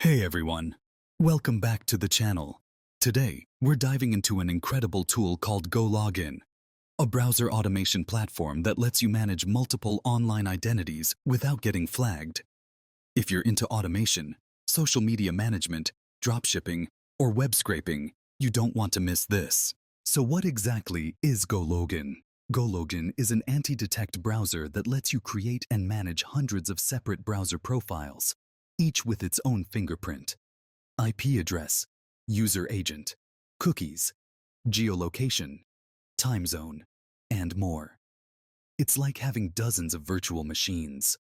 Hey everyone, welcome back to the channel. Today, we're diving into an incredible tool called GoLogin, a browser automation platform that lets you manage multiple online identities without getting flagged. If you're into automation, social media management, dropshipping, or web scraping, you don't want to miss this. So what exactly is GoLogin? GoLogin is an anti-detect browser that lets you create and manage hundreds of separate browser profiles, each with its own fingerprint, IP address, user agent, cookies, geolocation, time zone, and more. It's like having dozens of virtual machines,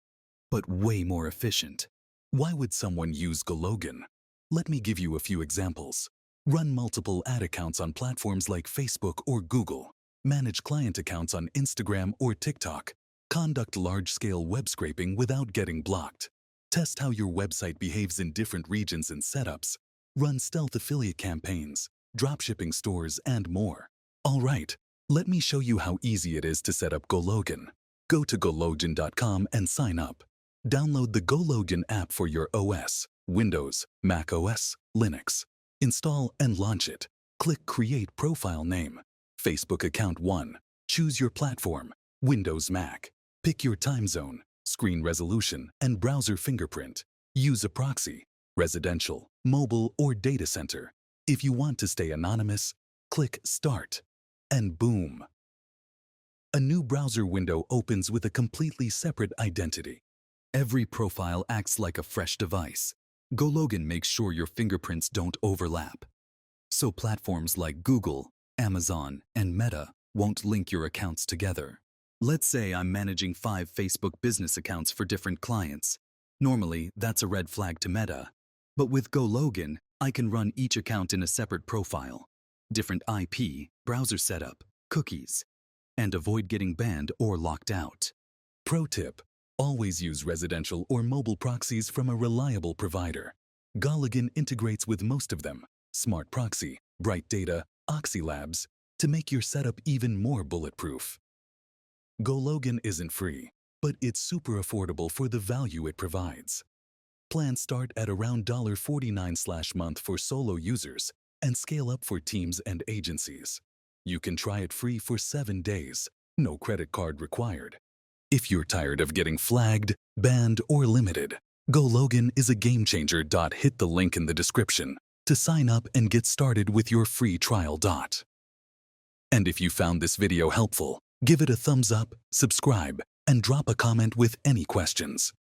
but way more efficient. Why would someone use GoLogin? Let me give you a few examples. Run multiple ad accounts on platforms like Facebook or Google. Manage client accounts on Instagram or TikTok. Conduct large-scale web scraping without getting blocked. Test how your website behaves in different regions and setups. Run stealth affiliate campaigns, dropshipping stores, and more. All right, let me show you how easy it is to set up GoLogin. Go to gologin.com and sign up. Download the GoLogin app for your OS, Windows, Mac OS, Linux. Install and launch it. Click Create Profile Name. Facebook Account 1. Choose your platform, Windows, Mac. Pick your time zone, screen resolution, and browser fingerprint. Use a proxy, residential, mobile, or data center. If you want to stay anonymous, click Start. And boom! A new browser window opens with a completely separate identity. Every profile acts like a fresh device. GoLogin makes sure your fingerprints don't overlap. So platforms like Google, Amazon, and Meta won't link your accounts together. Let's say I'm managing 5 Facebook business accounts for different clients. Normally, that's a red flag to Meta. But with GoLogin, I can run each account in a separate profile, different IP, browser setup, cookies, and avoid getting banned or locked out. Pro tip: always use residential or mobile proxies from a reliable provider. GoLogin integrates with most of them: Smart Proxy, Bright Data, Oxylabs, to make your setup even more bulletproof. GoLogin isn't free, but it's super affordable for the value it provides. Plans start at around $49/month for solo users and scale up for teams and agencies. You can try it free for 7 days, no credit card required. If you're tired of getting flagged, banned, or limited, GoLogin is a game changer. Hit the link in the description to sign up and get started with your free trial. And if you found this video helpful, give it a thumbs up, subscribe, and drop a comment with any questions.